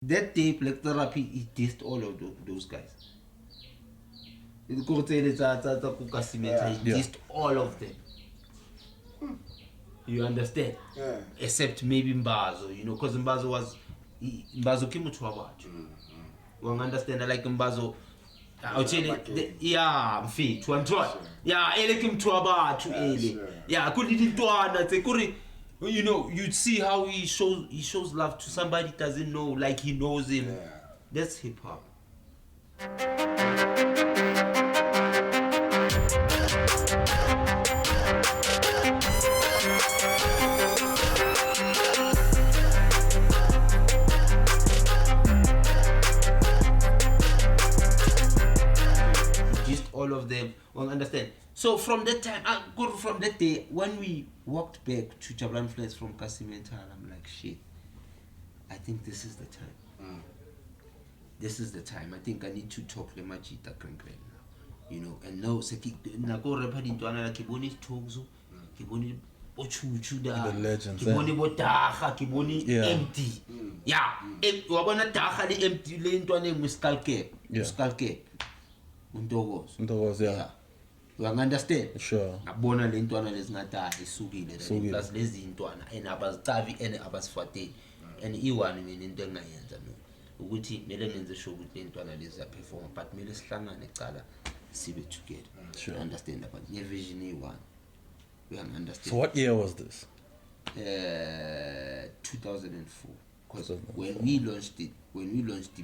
That day, Black Therapy, he dissed all of those guys. He dissed all of them. You understand? Yeah. Except maybe Mbazo, because Mbazo was Mbazo kimutu wabachu. You understand? Like Mbazo, I'll tell you, yeah, mfit, one try. Yeah, ele kimtu wabachu, ele. Yeah, kuri tuana, te kuri. You'd see how he shows love to somebody he doesn't know, like he knows him. Yeah. That's hip hop. Just all of them, understand. So from that time, from that day, when we walked back to Jablan Flats from Kasimental, I'm like, shit, I think this is the time. This is the time. I think I need to talk to Majita Krankren now. And now, Nako Repadi to Anna Kiboni Togzo, Kiboni Ochuchuda, The legends, Kiboni Botaha, Kiboni empty. Yeah, Wabana Taha, the empty lane to a name with Skalke. Skalke. Undogos, yeah. You understand? Sure. Abona le ntwana lezingata isukile plus lezi ntwana enabazitavi enabasifate and iwani mina into engayenza mina ukuthi kumele ngenze sure ukuthi le ntwana lezi perform but kumele sihlangane ecala sibe together. Sure. You understand about the vision e1. We understand. So what year was this? 2004. Because when we launched it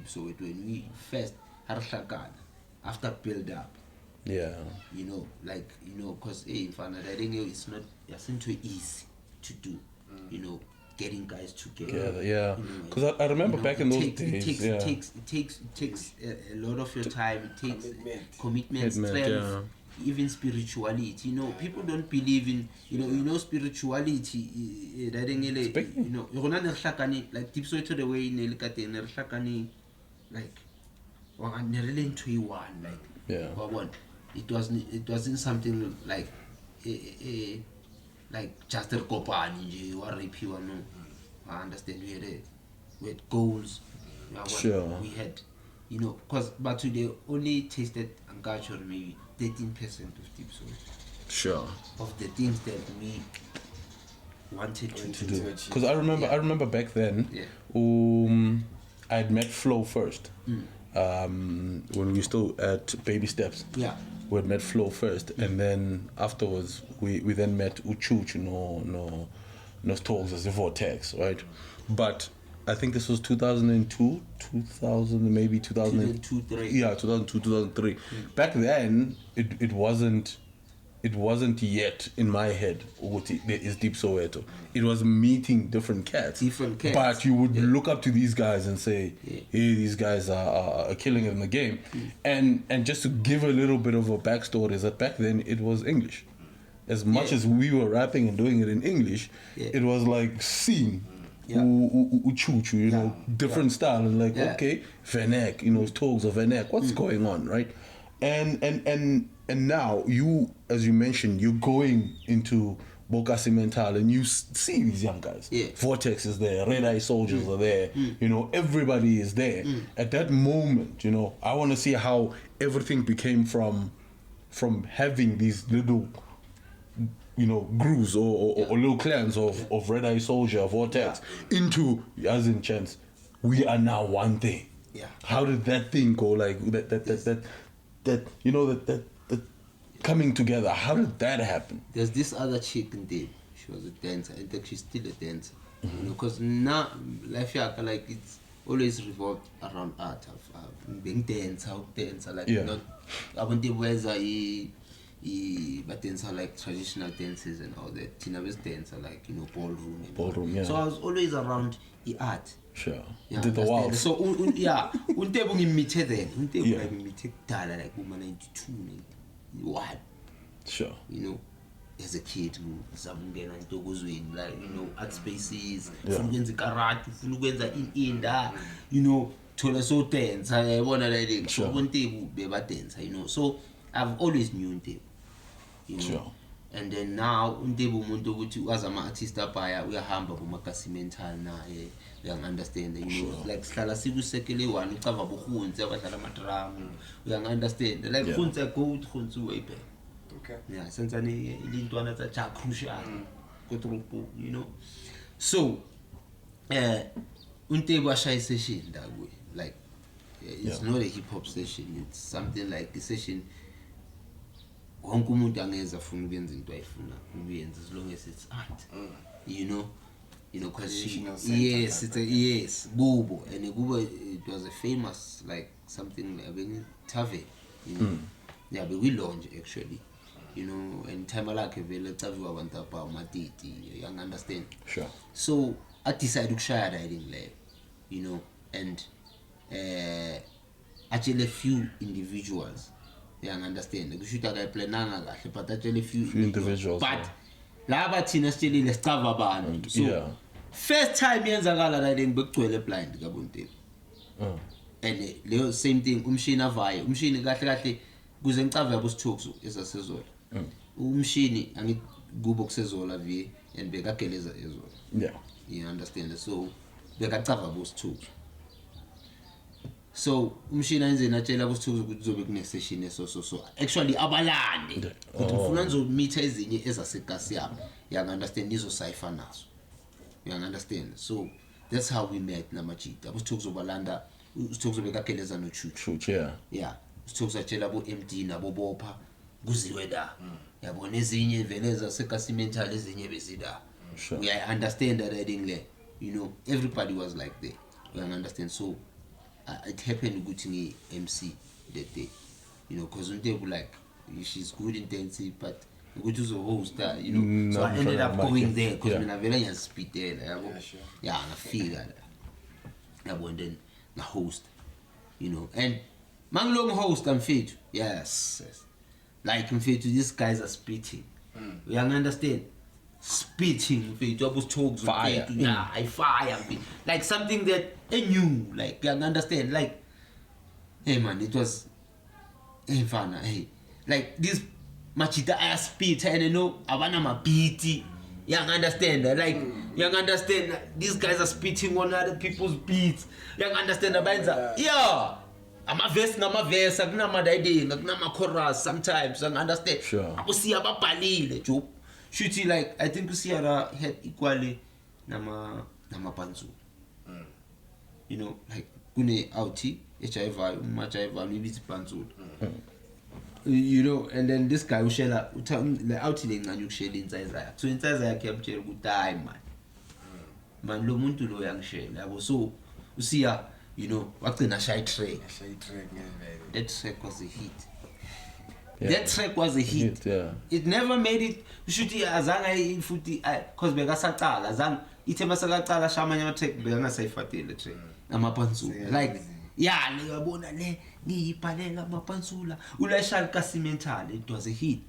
Soweto, when we first harhlakana after build up. Yeah. Because it's not too easy to do. Getting guys together. Yeah. Because I remember back in those days. It takes a lot of your time. It takes commitment, strength, even spirituality. People don't believe in spirituality. Like deep so to the way like yeah. It wasn't something like like just a kopani or repeal. No, I understand. We had goals. Sure. We had, because but they only tasted Angacho maybe 13% of tips. Sure. Of the things that we wanted to do. Because I remember back then. Yeah. I had met Flo first. When we were still at Baby Steps. Yeah. We had met Flo first, and then afterwards we then met Uchuch, no talks as a Vortex, right? But I think this was 2002, 2000, maybe 2002, 2003. Yeah, 2002, 2003. Back then, it wasn't yet in my head there is Deep Soweto. It was meeting different cats. But you would look up to these guys and say, hey, these guys are killing it in the game. And just to give a little bit of a backstory is that back then it was English. As much as we were rapping and doing it in English, it was like sing. Uchuchu, different style. And like, okay, Venek, talks of Venek. What's going on, right? And now you, as you mentioned, you're going into Bokasi Mental and you see these young guys. Yeah. Vortex is there, Red Eye Soldiers are there, everybody is there. At that moment, I want to see how everything became from having these little, grooves or little clans of Red Eye Soldier, Vortex, into, as in chance, we are now one thing. Yeah. How did that thing go? Like that coming together, how did that happen? There's this other chick in there. She was a dancer. I think she's still a dancer. Because now life like it's always revolved around art of being dancer, like not I want the ways but dancer like traditional dances and all that. Tina was dancer like ballroom. Yeah. So I was always around the art. Sure. Yeah, Did the wild. So untebu ngimmithe then. Untebu like ngimmithe kudala like uma 92 what? Sure. As a kid ngizabungena intokozweni like art spaces, ufuna ukwenza karate, ufuna ukwenza inda, thola so dance yabona like so untebu beba dance, so I've always knew untebu. Sure. And then now untebe umuntu ukuthi wazi ama-artist abhaya uyahamba kumakasimental naye uyang-understand, you know, like sihlala sikusekele one ucava bohunzi abadlala amadrum, uyang-understand, like hunzi go with hunzi way back. Okay. Yeah, senzane ilintwana tsa crucial kotrupo, you know. So untebe ashaya session that way, like it's not a hip hop session, it's something like a session wonke umuntu angeza afuna ukwenza into ayifuna ukuyenza as long as it's art. You know, because yes, it's a yes bubo, and kubo it was a famous like something like Tave, you know. Yeah, but we launched actually, you know, and time like vele Taviwa abantu apa matiti, you understand. Sure. So I decided to share riding there, you know, and actually a few individuals, you understand. The shoot I play nanga, but actually a few individuals. But laba thina still lesicava abantu. So first time yenzakala riding bekugcwele blind kabunte. And leyo same thing umshini avayo. Umshini kahle kahle kuze ngicave yabo sithuksu esasezola. Umshini angikubo kusezola vi and bekageleza ezola. Yeah. You understand? So bekacava bo sithuksu. So umshini enze natshela kusithuza ukuthi uzobe kune session so actually abalande ukuthi ufuna ngizomeet ezinye ezasegasi yami, you understand, izo cipher nazo, you understand. So that's how we met namajita. Usithuza ubalanda, usithuza bekageleza no chuchu. Yeah, usithuza tshela bo MD nabo bopha kuziwe da, yabona ezinye vele ezasegasi mental ezinye bezida. We understand that riding, you know, everybody was like that, you understand. So it happened good to me MC that day, you know, because one day like she's good intensive, but good to the host, you know. So I ended up going there because when I very speed there, and I feel that, and then the host, you know, and man long host I'm fit, yes, like I'm fit to these guys are spitting, you understand. Spitting, double talks, fire. Yeah, I fire, like something that I knew, like you understand, like, hey man, it was, hey fun, hey, like this machita I spit, and you know, I wanna my beaty, you understand, like, you understand, these guys are spitting on other people's beats, you understand, yeah. I'm a verse, I'm a chorus sometimes, you understand. Sure. I will see about Bali, joke. Shooty, like I think Usiara had equally nama panzu. You know, like kune outi, HIV, maybe it's panzu. You know, and then this guy Ushela like outi and you shell inside there. So inside there kept shell good time, man. Man lo muntu lo yang shell. I was so Usia, you know, what in a shy track. That track was a hit. Yeah. That track was a hit. Yeah. It never made it. Shuti azanga ifuti cause bekasaqala azanga ithema sakaqala shamanya track bekangasifatile track amapansula like yeah uyabona le ngiyibhalela amapansula ulashal kasimental, it was a hit.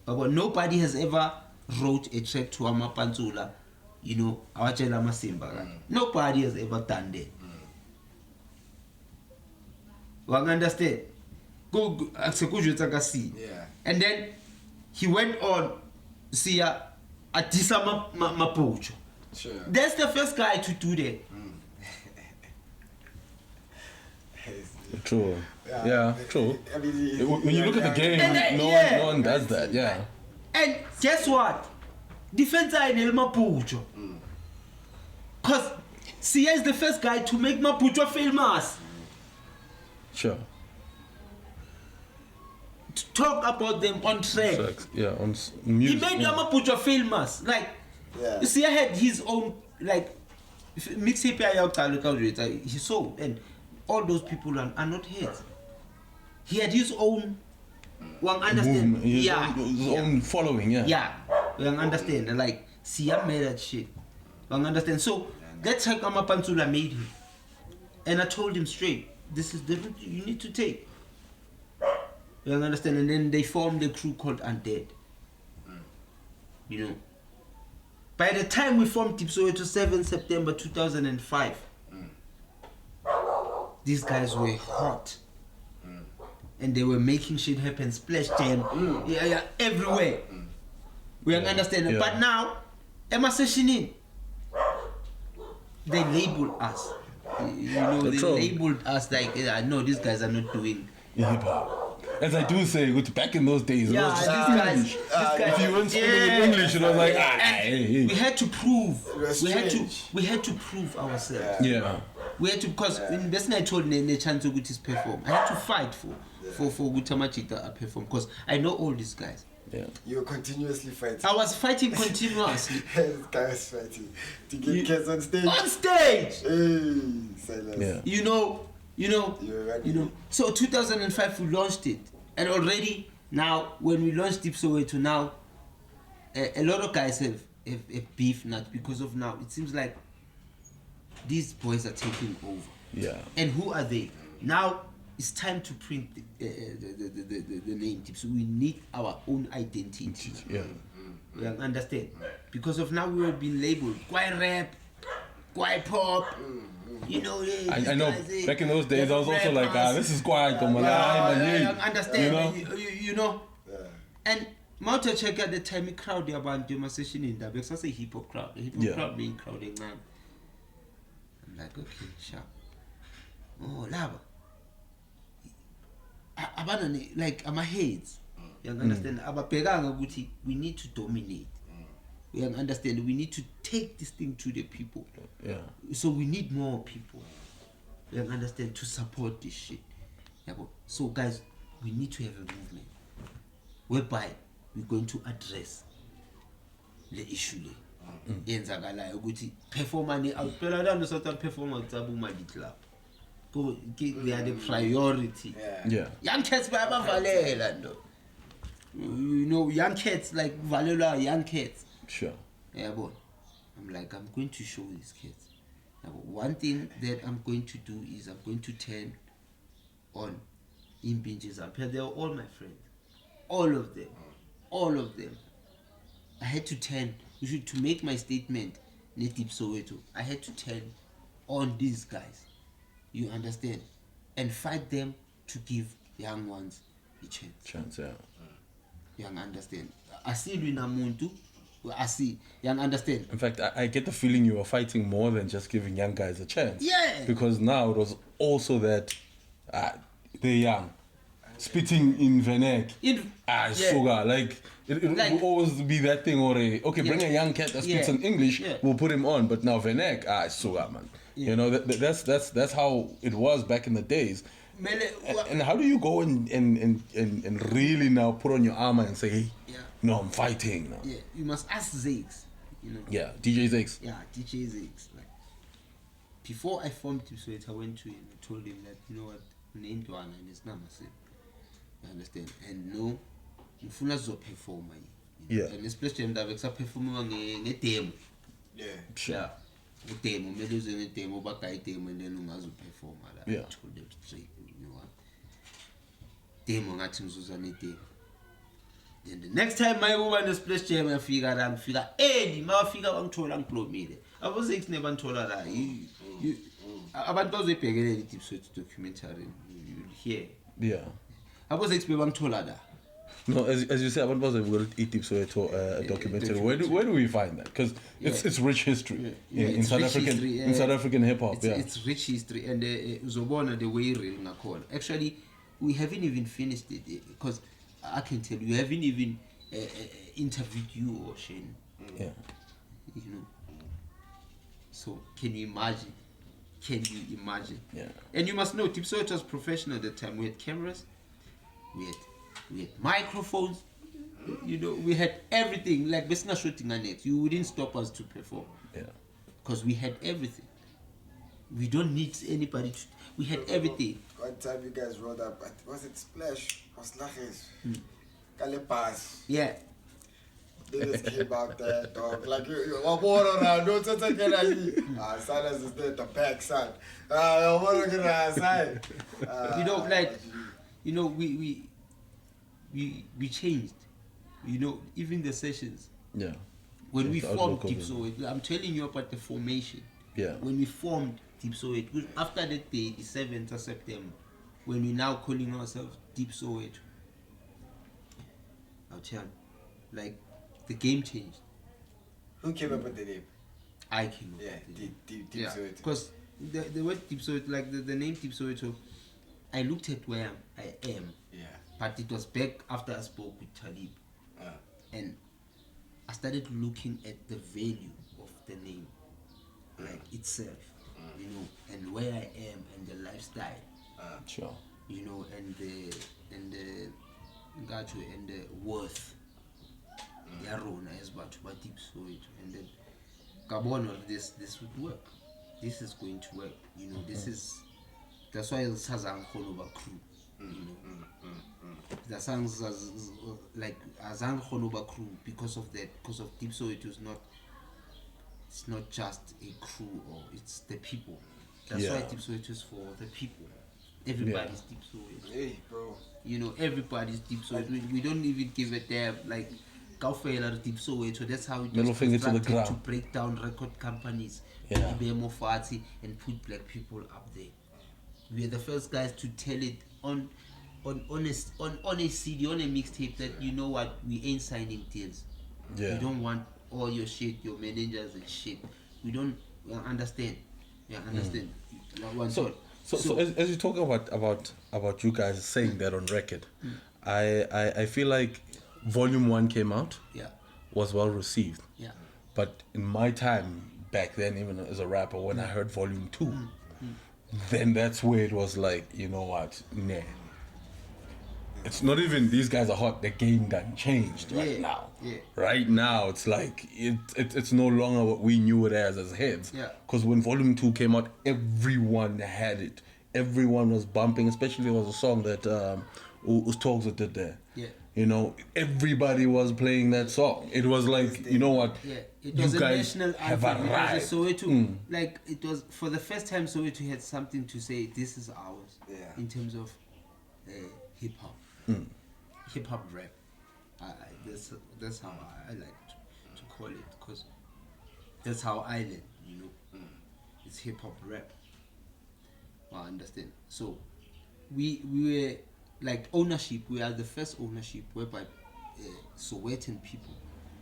But nobody has ever wrote a track to amapansula, you know, awatshela amasimba. Nobody has ever done that. You understand? Go yeah. And then he went on see Atisa Mapocho. Sure. That's the first guy to do that. True. Yeah, true. I mean, when you look at the game, then, no one does that, yeah. And guess what? Defense in El Mapucho. Because Sia is the first guy to make Mapucho famous. Sure. To talk about them on track. Yeah, on music. He made Mapucho famous. Like, Sia had his own, like, mixtape he sold, and all those people are not his. He had his own, one understand. Boom. His own following, Yeah, one understand. And like, Sia made that shit. One understand. So, that's how Amapansula made him. And I told him straight, this is the route you need to take. You understand? And then they formed a crew called Undead. You know. By the time we formed Soweto 7 September 2005, these guys were hot. and they were making shit happen, splash jam, everywhere. We understand it. But now, Emma Sessionin, they labeled us. They labeled us like, no, these guys are not doing hip hop. As I do say, back in those days, it was just English. If you weren't speaking in English, it was like, we had to prove. We had to prove ourselves. Yeah. We had to, because in best I told the chance to perform. I had to fight for Gutamachita perform, because I know all these guys. Yeah. You were continuously fighting. I was fighting continuously. This guy was fighting to get kids on stage. On stage. Hey, Salas. Yeah. You know. So 2005 we launched it, and already now when we launched Deep Soweto now, a lot of guys have beef now because of now. It seems like these boys are taking over. Yeah. And who are they? Now it's time to print the name Deep. So we need our own identity. Yeah. You understand? Because of now we have been labeled quite rap, quite pop. You know, I know. Back in those days, I was also like, this is quiet. I understand. You know? You know? Yeah. And Mouta check at the time, the crowd there about the session in that because I say hip hop crowd. The hip hop crowd being crowding now. I'm like, okay, sharp. Oh, lava. Like, I'm a heads. You understand? We need to dominate. You understand? We need to take this thing to the people. Yeah. So we need more people. You understand? To support this shit. Yeah, so guys, we need to have a movement whereby we're going to address the issue. Yenzakalayo ukuthi performance awuphela lana Southern performance abuma club. They are the priority. Yeah. Young cats bayabavalela ndo. You know, young cats like Valela young cats. Sure. Yeah, but I'm like, I'm going to show these kids. Now, one thing that I'm going to do is I'm going to turn on in binges up here. They're all my friends. All of them. All of them. I had to turn, to make my statement, Native Soweto, I had to turn on these guys. You understand? And fight them to give young ones a chance. Yeah. You understand? I see Muntu. I see. You understand? In fact, I get the feeling you were fighting more than just giving young guys a chance. Yeah. Because now it was also that they're young. Spitting in Venek. Sugar. Like, it will always be that thing okay, bring a young cat that speaks in English, we'll put him on. But now Venek, sugar, man. Yeah. You know, that's how it was back in the days. And how do you go and really now put on your armor and say, hey, no, I'm fighting now? Yeah, you must ask Zakes, you know. Yeah, DJ Zakes. Yeah, DJ Zakes. Like, before I formed Deep Soweto, I went to him and told him that, you know what, named one and it's not myself. You understand? And no, ngifuna zoperforma. Yeah. And especially when I perform nge-demo. Yeah. Sure. Yeah. Demo, meluze nge-demo, bakayi demo, and then ungazoperforma la. Yeah. I told them straight, you know what? Demo ngathi ngizuza ne-demo. Then the next time my woman is splash jam ngifika early mawafika bangithola ngiblomile. Abo 6 nebanthola la. Abantu bazoyibhekelela i-Deep Soweto documentary. You'll hear. Yeah. Abo 6 bebangithola la. No, as you say, abantu bazoyibukela i-Deep Soweto documentary. Where do we find that? Because it's rich history in South African in South African hip hop. It's rich history, and uzobona the way real ngakhona. Actually, we haven't even finished it because I can tell you, haven't even interviewed you or Shane. Yeah. You know. So can you imagine? Yeah. And you must know, Deep Soweto was professional at the time. We had cameras, we had microphones. You know, we had everything. Like Besna shooting on it, you wouldn't stop us to perform. Yeah. Because we had everything. We don't need anybody to. We had everything. One time you guys rolled up, was it Splash or Slaches? Kalepas. Yeah. They just came out there, dog. Like, you water around, don't take it. Salas is there to pack, son. Water get outside. You know, like, you know, we changed. You know, even the sessions. Yeah. When we formed Deep Soweto, I'm telling you about the formation. Yeah. When we formed Deep Soweto, after that day, the 7th of September, when we're now calling ourselves Deep Soweto, I'll tell you, like the game changed. Who came up with the name? I came up Yeah, with the name. Deep Yeah, Soweto. because the word Deep Soweto, like the name Deep Soweto, I looked at where I am. Yeah. But it was back after I spoke with Talib. And I started looking at the value of the name, like itself, you know, and where I am and the lifestyle, Sure. you know, and the worth. Yarona as but Deep Soweto, and then Gabon, this would work. This is going to work, you know. That's why it's Sazang Khonoba crew, you know. The songs like Azang Khonoba crew because of Deep Soweto is not. It's not just a crew, or it's the people. That's why Deep Soweto is for the people. Everybody's Deep Soweto. Hey, bro. You know, everybody's Deep Soweto. We don't even give a damn. Like, Kaufela Deep Soweto. That's how it was constructed to break down record companies, IBM Fati, and put black people up there. We are the first guys to tell it on a CD, on a mixtape, that you know what, we ain't signing deals. We don't want all your shit, your managers and shit. We don't understand. Yeah, understand. So as you talk about you guys saying that on record, I feel like Volume 1 came out, was well received. Yeah. But in my time back then, even as a rapper, when I heard Volume 2, then that's where it was like, you know what, nah. It's not even these guys are hot, the game done changed right now. Yeah. Right now, it's like, it's no longer what we knew it as heads. Yeah. Because when Volume 2 came out, everyone had it. Everyone was bumping, especially there was a song that Ustagza did there. Yeah. You know, everybody was playing that song. It was like, you know what? Yeah, it was you a guys national have anthem. arrived. It was a Soweto, like it was for the first time Soweto had something to say. This is ours. Yeah. In terms of hip hop, hip hop rap. That's how I like to call it, because that's how I learn. You know, it's hip hop rap. I understand. So we were like ownership. We are the first ownership whereby Sowetan people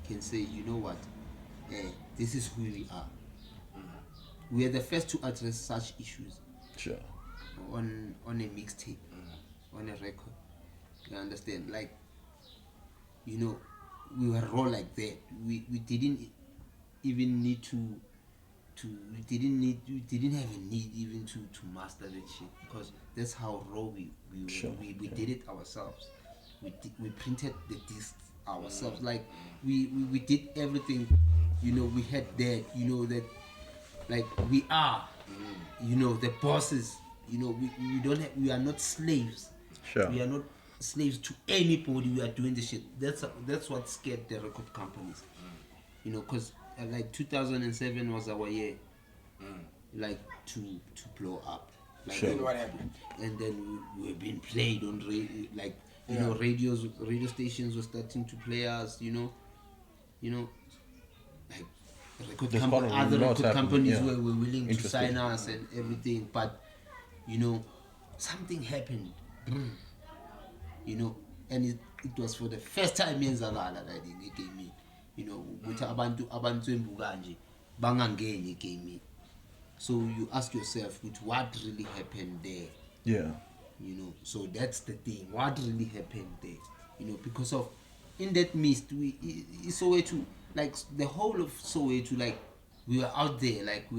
can say, you know what, this is who we are. We are the first to address such issues. Sure. On a mixtape, on a record. You understand? Like, you know, we were raw like that. We didn't even need we didn't have a need even to master that shit, because that's how raw we did it ourselves. We printed the discs ourselves. Like we did everything, you know. We had that, you know, that like we are, you know, the bosses, you know. We are not slaves. Sure. We are not slaves to anybody. We are doing the shit. That's what scared the record companies, you know, because like 2007 was our year, like to blow up. Like, sure. What happened? And then we've been played on like, you know, radio stations were starting to play us, you know, like other record companies were willing to sign us and everything, but you know, something happened, you know, and it was for the first time yenzakala that they gave me, you know, ukuthi abantu embukanje bangangeni game. So you ask yourself, what really happened there? Yeah. You know, so that's the thing. What really happened there? You know, because of in that mist, Soweto, like the whole of Soweto, like we were out there, like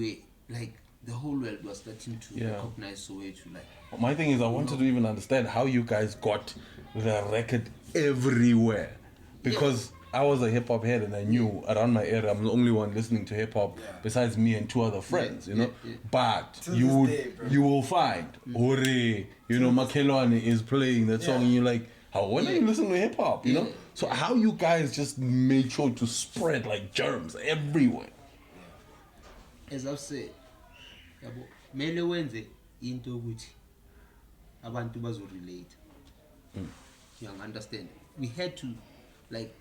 the whole world was starting to recognize Soweto. Like, my thing is, I wanted to even understand how you guys got the record everywhere, because I was a hip hop head and I knew around my area I'm the only one listening to hip hop besides me and two other friends, you know. But you will find Ore, you know, Makelwane is playing that song and you're like, when are you listening to hip hop, you know? So how you guys just made sure to spread like germs everywhere? As I've said, mele wenze into ukuthi abantu bazorelate. You understand? We had to, like,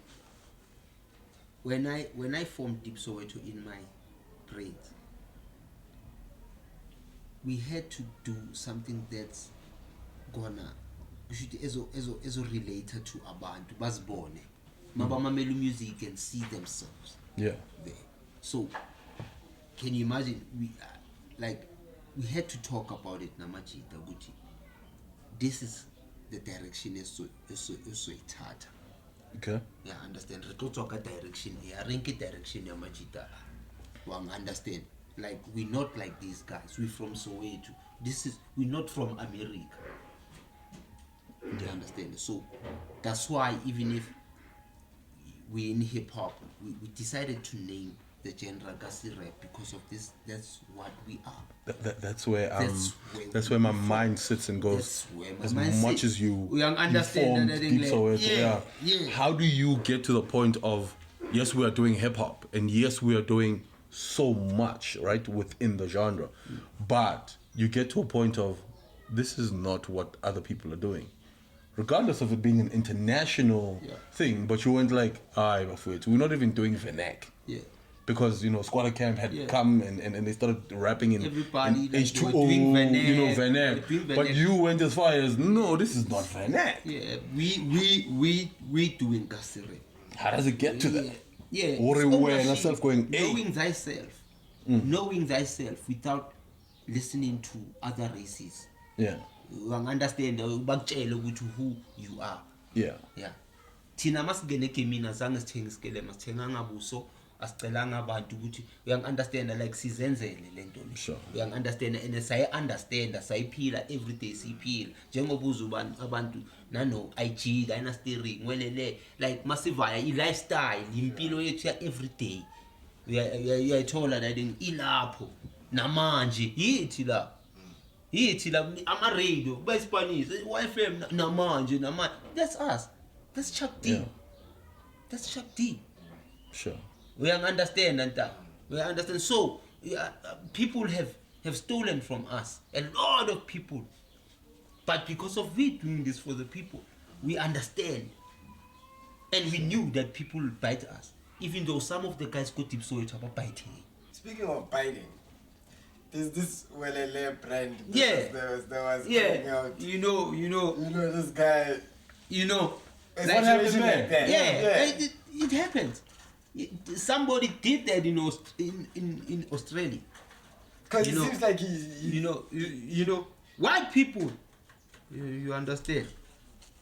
when I formed Deep Soweto in my brains, we had to do something that's gonna kushuthi ezo related to abantu bazibone mabamamela music and see themselves there. So can you imagine we had to talk about it namajita ukuthi this is the direction esoyithatha. Okay. Yeah, understand. Talk direction. Yeah, rank direction. Yamajita. Wang understand. Like we're not like these guys. We're from Soweto. We're not from America. You understand? So that's why even if we're in hip hop, we decided to name the genre Gasi Rap because of this. That's what we are. That's where my mind sits and goes. As much as you formed Deep Soweto, yeah. How do you get to the point of yes, we are doing hip hop, and yes, we are doing so much right within the genre, but you get to a point of this is not what other people are doing, regardless of it being an international thing. But you went like, we're not even doing Venek. Yeah. Because Squatter Camp had come and they started rapping in everybody in H2O, Venek. But you went as far as no, this is not Venek. Yeah, we doing Gasi Rap. How does it get to that? Yeah, knowing thyself without listening to other races. Yeah, you understand who you are. Yeah. Thina masigene mina zange sithenga isikele masithenga ngabuso asicelanga abantu ukuthi uyangi-understand like sizenzele lento le. Sure. Uyangi-understand and sayi-understand sayiphila everyday siyiphila njengoba uzuba abantu nano IG dynasty ngwelele like masivaya i-lifestyle impilo yethu ya everyday uyayithola that ilapho namanje yithi la ama-radio kuba Spanish YFM namanje that's us. That's Chuck D. Yeah. That's Chuck D. Sure. We understand and we understand. So people have stolen from us, a lot of people. But because of we doing this for the people, we understand, and we knew that people would bite us, even though some of the guys got deep so about biting. Speaking of biting, there's this Welele brand. Yeah. There was coming out. You know this guy. What happened there? Yeah. It happens. Somebody did that in Australia. Because it seems like he's white people. You understand?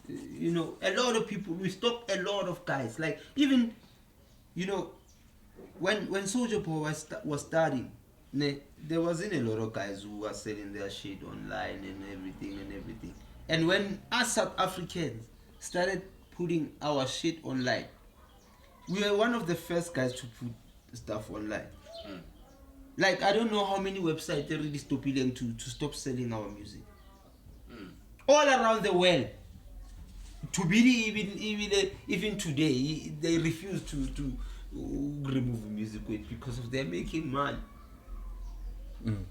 A lot of people. We stopped a lot of guys. Like even, when Soulja Boy was starting, there wasn't a lot of guys who were selling their shit online and everything. And when us South Africans started putting our shit online, we were one of the first guys to put stuff online. Like I don't know how many websites they really stopped to stop selling our music. All around the world. To be even today, they refuse to remove music weight because of they're making money. And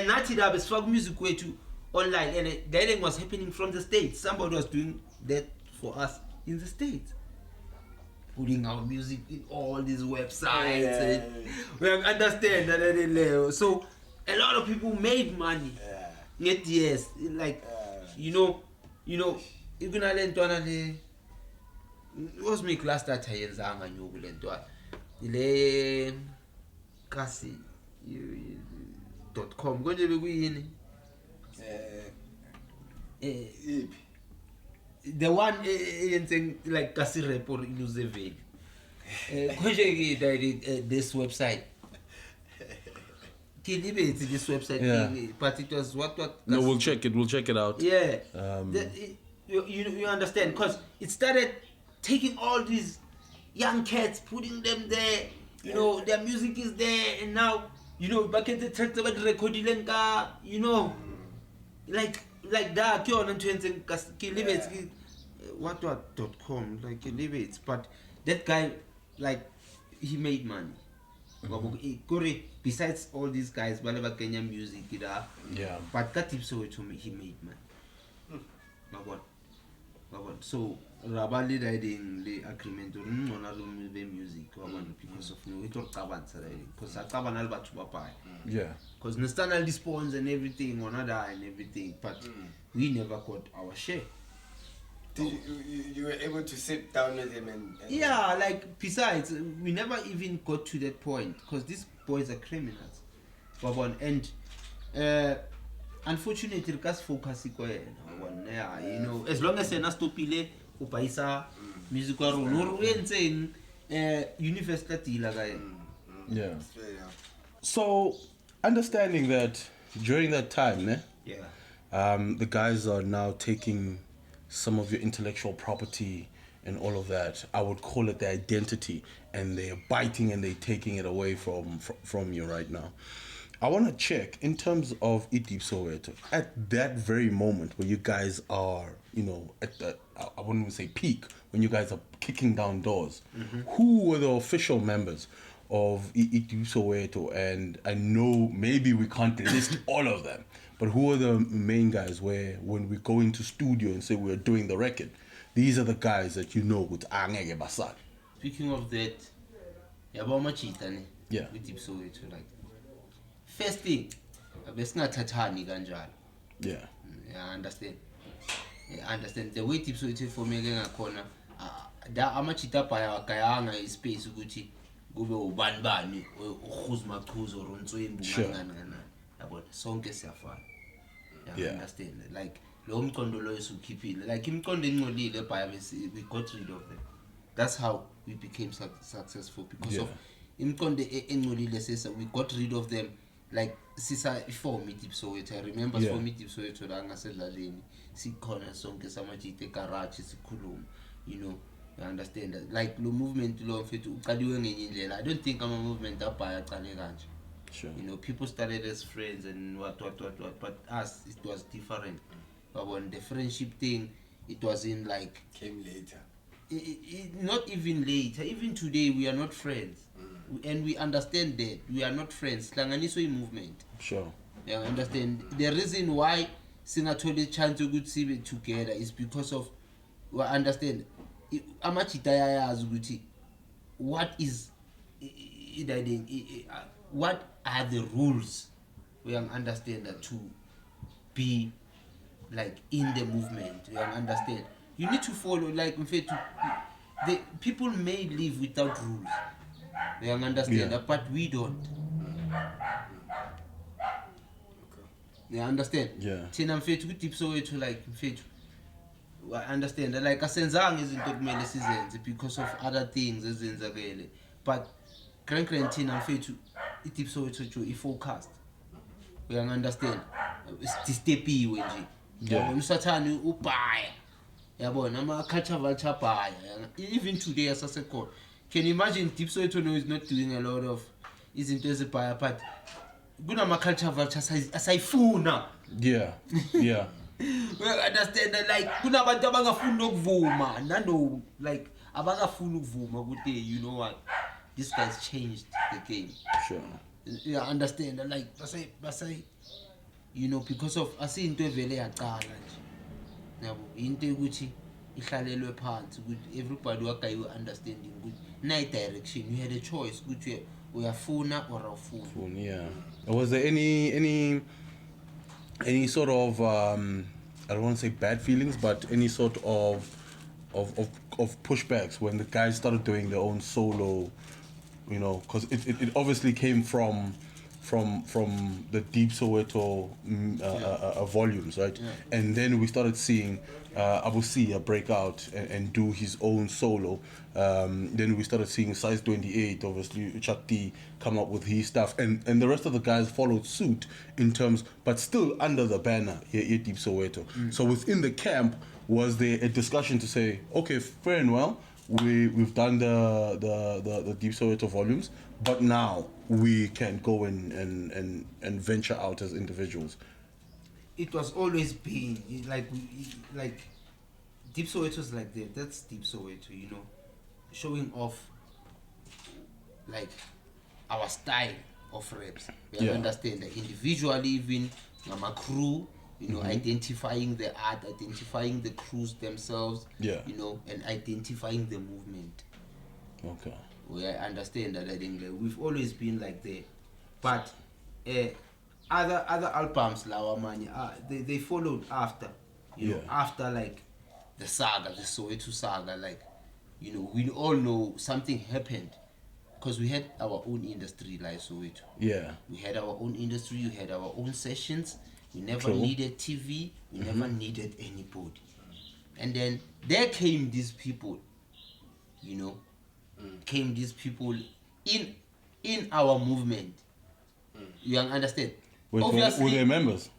Natty Dab is fuck music way to online, and that thing was happening from the States. Somebody was doing that for us in the States, putting our music in all these websites. And we understand that. So a lot of people made money. Yes, like even it was me class that I yenzanga nyuku lentwana ile kasi .com konje bekuyini the one yenze like kasi rap or illusive konje ke this website this website but it was what no, we'll check it out. You understand, because it started taking all these young cats, putting them there, their music is there, and now back at the tractor but recording like that what.com like but that guy like he made money. Besides all these guys, whatever Kenya music, but Katip Soweto he made money. So Rabali died in the agreement on music because of because because national response and everything, or not and everything, but we never got our share. Did you were able to sit down with him and yeah, like besides, we never even got to that point because these boys are criminals. And unfortunately, because focus yeah, you know, as long as you're not stupid, upaisa music or university yeah. So understanding that during that time, the guys are now taking some of your intellectual property and all of that. I would call it the identity, and they're biting and they're taking it away from you right now. I want to check in terms of Deep Soweto at that very moment where you guys are, you know, at the, I wouldn't even say peak, when you guys are kicking down doors. Who were the official members of Deep Soweto? And I know maybe we can't list all of them, but who are the main guys where when we go into studio and say we're doing the record, these are the guys that you know with Angege Basal. Speaking of that, with Deep Soweto, like first thing, besingathathani kanjalo. Yeah. I understand. I understand the way Deep Soweto for me ngakhona da amachita bhaya kayanga ispace ukuthi kube ubani bani ukhuzuma qhuzo rontswembu ngana yabona sonke siyafana. Yeah, understand, like lo mqondo lo esukhiphile, like imqondo engcolile bhaya we got rid of them. That's how we became successful, because of imqondo engcolile sesa, we got rid of them. Like sisa for me Deep Soweto, I remember for me Deep Soweto la ngasedlaleni sikhona sonke samajite garage sikhuluma, you know. You understand that, like lo movement lo mfethu uqaliwe ngenye indlela. I don't think ama movement abhaya aqale kanje. Sure. You know, people started as friends and what, but us, it was different. But when the friendship thing, it wasn't like came later. Not even later. Even today, we are not friends, and we understand that we are not friends. Hlanganiswe movement. Sure. Yeah, I understand. The reason why Singatole chance to good see it together is because of, we understand. What is what are the rules? We understand that to be like in the movement. We understand. You need to follow, like in fact, the people may live without rules. They understand that, but we don't. They understand. Yeah. Thina mfethu Deep Soweto, like mfethu, I understand that, like asenzanga izinto kumele sizenze because of other things ezenzakele, but grand thina mfethu Deep Soweto i-focused. We understand. Sistepiwe nje. Yeah. Umsathani ubhaya. Yabona ama culture vulture bhaya. Even today as I call. Can you imagine Deep Soweto is not doing a lot of izinto ezibhaya, but kunama culture vulture asayifuna. Yeah. We understand that, like kunabantu abangafuni ukuvuma nano, like abangafuni ukuvuma ukuthi, you know what, this guy's changed the game. Sure. Yeah, understand that, like basay you know, because of asinto evele yaqala nje yabo, into ukuthi ihlalelwe phansi ukuthi everybody wakayiwe understanding ukuthi night direction, you had a choice ukuthi uyafuna or awufuni. Yeah. Was there any sort of I don't want to say bad feelings, but any sort of pushbacks when the guys started doing their own solo, you know, because it obviously came from the Deep Soweto volumes, right? Yeah. And then we started seeing Abu Sia break out and do his own solo. Then we started seeing Size 28, obviously Chakti come up with his stuff, and the rest of the guys followed suit in terms, but still under the banner here Deep Soweto. So within the camp, was there a discussion to say, okay, fair and well, we've done the Deep Soweto volumes, but now we can go and venture out as individuals? It was always been like Deep Soweto is like that. That's Deep Soweto, you know, showing off like our style of raps. We understand that individually, even my crew, you know, identifying the art, identifying the crews themselves, you know, and identifying the movement. Okay. We understand that. I think that we've always been like that, but other albums lawa manye they followed after, you know, Yeah. after like the saga, the Soweto saga, like, you know, we all know something happened because we had our own industry like Soweto. Yeah. We had our own industry, we had our own sessions, we never True. needed TV, we never needed anybody. And then there came these people, you know, came these people in our movement. You understand? Wait, were they members?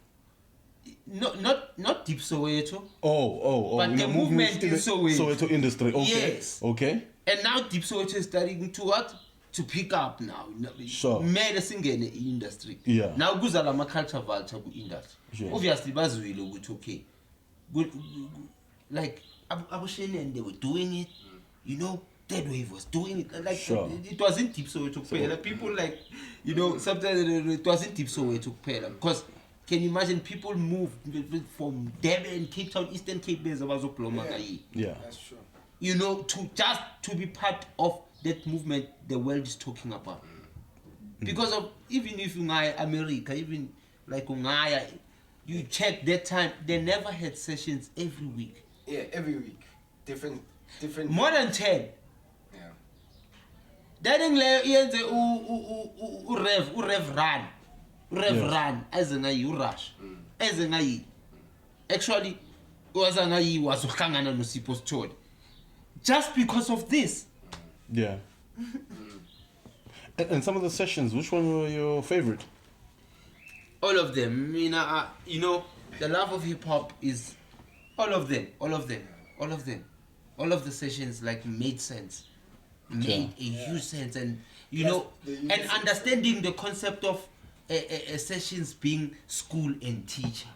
Not Deep Soweto. Oh. But in the movement in Soweto. Soweto industry. Okay. Yes. Okay. And now Deep Soweto is starting to what? To pick up now. Sure. Made singene industry. Yeah. Now kuzala ama culture vulture ku industry. Sure. Obviously bazwile ukuthi okay. Good, like Abushene, they were doing it, you know. Third Wave was doing it, like Sure. it wasn't Deep Soweto kuphela. People like, you know, sometimes it wasn't Deep Soweto kuphela, because can you imagine people moved from Durban, Cape Town, Eastern Cape base abazobloma kayi. Yeah. That's true. You know, to be part of that movement the world is talking about. Because of, even if ungaya America, even like ungaya, you check that time, they never had sessions every week. Yeah, every week. Different. More than 10. Yeah. Dading le yenze urev run ezengayi urush ezengayi actually wazangayi wazohlangana noSipho Sithole just because of this. Yeah. And some of the sessions, which one were your favorite? All of them. I mean, you know, the love of hip hop is all of them. All of the sessions like made sense, made a huge sense, and you know, and understanding the concept of sessions being school and teacher.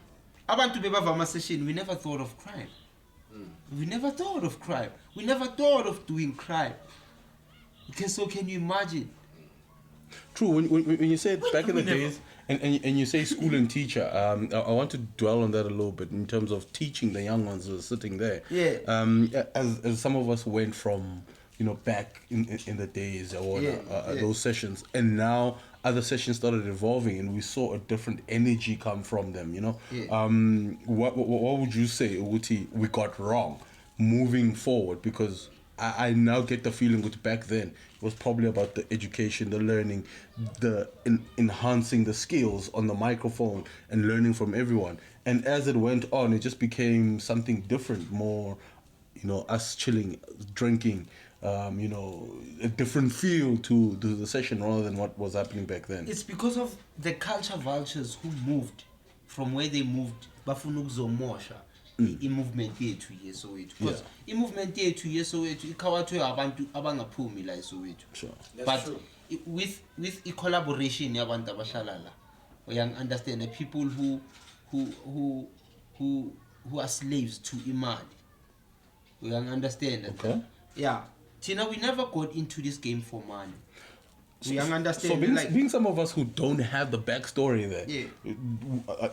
Abantu bebavama session, we never thought of crime. We never thought of crime. We never thought of doing crime. Okay, so can you imagine? True. When you said back in the days, and you say school and teacher, I want to dwell on that a little bit in terms of teaching the young ones who are sitting there. Yeah. As some of us went from, you know, back in the days or those sessions, and now other sessions started evolving, and we saw a different energy come from them. You know. Yeah. What would you say, Uti, we got wrong moving forward? Because I now get the feeling that back then it was probably about the education, the learning, the enhancing the skills on the microphone and learning from everyone. And as it went on, it just became something different, more, you know, us chilling, drinking, you know, a different feel to the session rather than what was happening back then. It's because of the culture vultures who moved from where they moved. Bafuna ukuzomosha i-movement yethu yeSoweto, because i-movement yethu yeSoweto ikhawathwe abantu abangaphumi la eSoweto. Sure. But with i-collaboration yabantu abahlala la, we understand the people who are slaves to imali. We understand that. Okay. Yeah. Tina, we never got into this game for money. We understand. So being some of us who don't have the backstory there,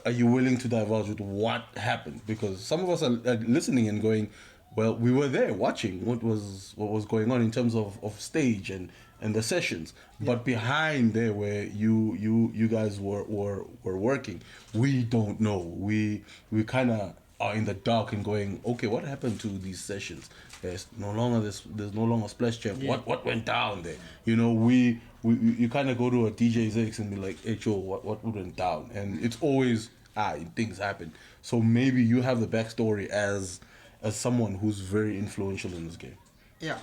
are you willing to divulge with what happened? Because some of us are listening and going, well, we were there watching what was going on in terms of stage and the sessions, but behind there where you guys were working, we don't know. We kind of are in the dark and going, okay, what happened to these sessions? There's no longer splash jam. What went down there? You know, you kind of go to a DJ's X and be like, hey, Joe, what went down? And it's always things happen. So maybe you have the backstory as someone who's very influential in this game. Yeah,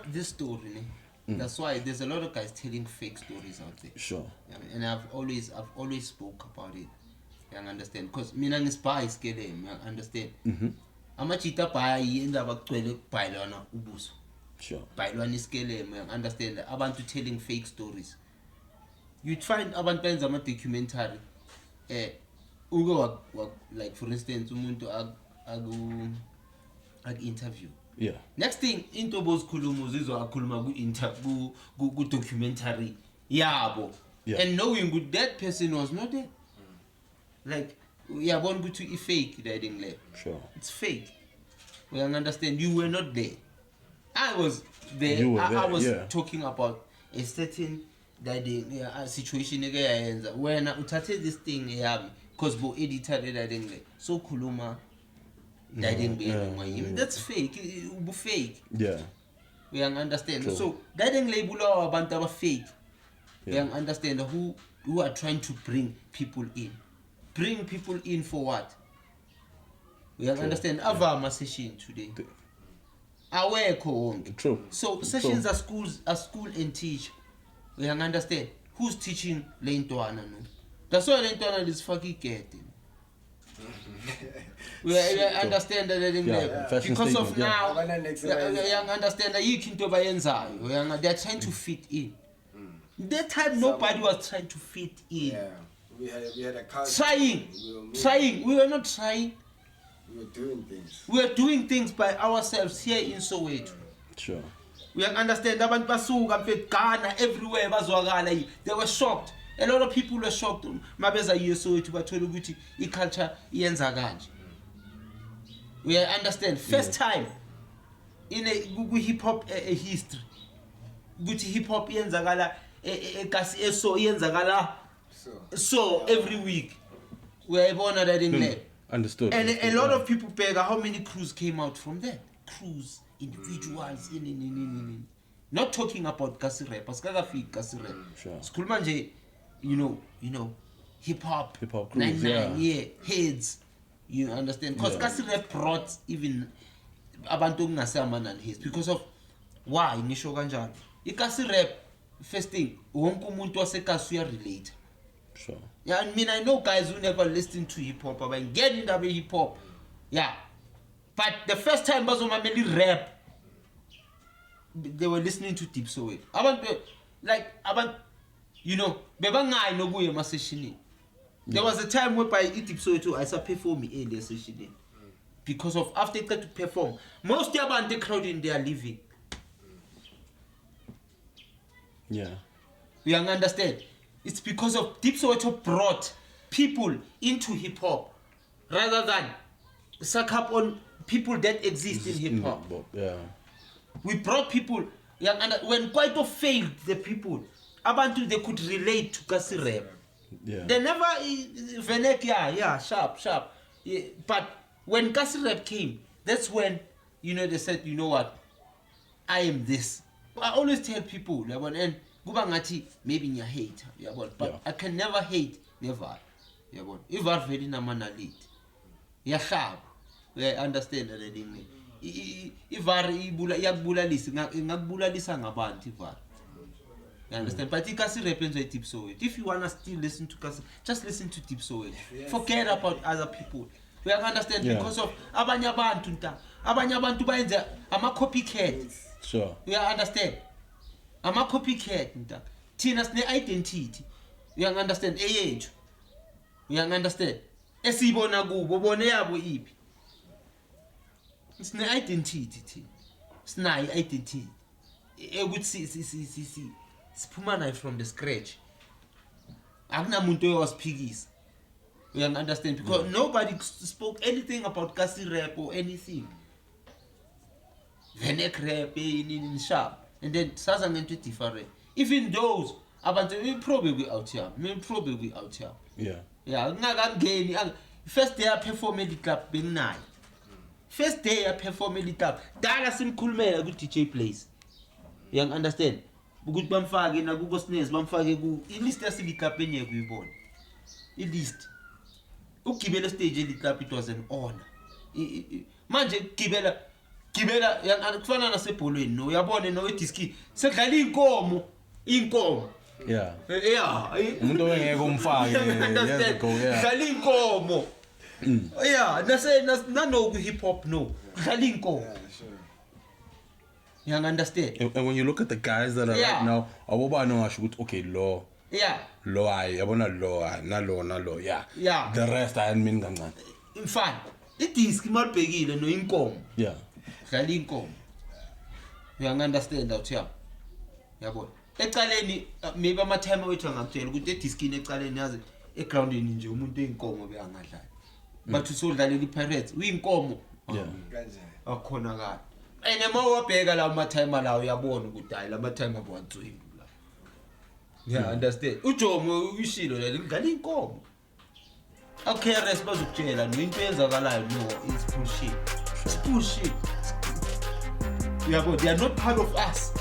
this story. That's why there's a lot of guys telling fake stories out there. Sure. And I've always spoke about it. You understand? Because mina ngisibhayi skele, you understand? Amachita bhayi indaba kugcwele ukubhayilwana ubuso. Sure. Bhayilwana iskele, you understand? Abantu telling fake stories. You'd find abantu benza ama documentary. Like for instance, umuntu interview. Yeah. Next thing, into bozikhuluma uzizwa akhuluma ku documentary yabo. Yeah. And knowing that person was not there. Like, we are going to be fake, Sure. it's fake. We understand you were not there. I was there. You were I there, was talking about a certain that situation eke yayenza wena uthathe this thing yabi because bo editor dading le so khuluma dading be that's fake ubu fake we understand. True. So dading label abantu aba fake we understand who are trying to bring people in for what we understand avama session today awekho wonke. True. So sessions are school and teach. We understand who's teaching le ntwana no. That's why le ntwana is fucking getting. We understand that because of now we understand that you kinto bayenzayo they're trying to fit in. That time nobody was trying to fit in. Yeah. We had a culture. Trying. We were not trying. We were doing things. We were doing things by ourselves here in Soweto. Sure. We understand abantu basuka Ghana everywhere bazwakala. They were shocked. A lot of people were shocked. Mabeza Soweto bathola ukuthi iculture iyenza kanje. We understand first time in a hip hop history. Ukuthi hip hop iyenzakala ekasi eso iyenzakala so every week. We ayibona that in there. Understood. And a lot of people beg how many crews came out from that. Crews, individuals, not talking about kasi rap, kasi rap. Sure. Schoolman J, you know, hip hop crews, 99 heads. You understand? Because kasi rap brought even abantu ngasama and heads because of why nisho kanjani. Ikasi rap first thing wonke umuntu wasekasi uyarelate. Sure. Yeah, I know guys who never listen to hip hop, but get into hip hop. Yeah. But the first time Bazomameli rap, they were listening to Deep Soweto. Bebangai no buye maseshini. There was a time where by Deep Soweto I saw perform earlier seshini. Because of after they to perform, most of the crowd in there living. Yeah. We understand. It's because of Deep Soweto brought people into hip hop rather than suck up on people that exist in hip hop. Yeah. We brought people, and when Kwaito failed the people, abantu they could relate to kasi rap. Yeah. They never sharp. Yeah. But when kasi rap came, that's when they said, you know what, I am this. I always tell people, and maybe you hate, but I can never hate, never. If I very namana late, sharp. I understand that thing. If I you understand? But Kasi represents a Deep Soweto. If you wanna still listen to Kasi, just listen to Deep Soweto. Forget about other people. We understand because of abanye abantu bayenza ama copycat. Sure. We understand. I'm a copycat. Thina sine identity. We understand eyethu. We understand. Esibona kubo bone yabo ipi. Sine identity thina. Sinayi identity. Ukuthi siphuma nayo from the scratch. Akunamuntu owaspikhisa. We understand because nobody spoke anything about Kasi rap or anything. Venek rap in sharp. And then Sasa into different. Even those abantu we probably out here. Yeah. Yeah, ngakangeni. First day I perform at the club being night. First day I perform at the club. Dala simkhulumela ku DJ place. You understand? Ukuthi bamfake na ku Snez bamfake ku ilist yasilika enye kuyibona. Ilist. Ukugibela stage at the club it was an honor. Manje gibela kufana nasebholweni no uyabona no ediski sedlala inkomo yeah umuntu ongeke umfake dlala inkomo nanoku hip hop no dlala inkomo. You understand? And when you look at the guys that are right now, awuba no ngasho ukuthi okay law ayi yabona law na law yeah the rest I mean kancane mfana idiski malibhekile no inkomo dlala inkomo. You understand out here? Yabo ecaleni maybe ama time wethu ngamtshela ukuthi ediskini ecaleni yazi egroundini nje umuntu einkomo beyangadlala but usodlalela iPirates uyinkomo kanje akhona kahle. And ema wabheka la ama time lawo uyabona ukuthi hayi la ma time abwantswini la Yeah, understand. Ujomo uyishilo la ngale inkomo. Okay, response ukutshela no into yenzakalayo no it's bullshit. It's bullshit. Yeah, but they are not part of us.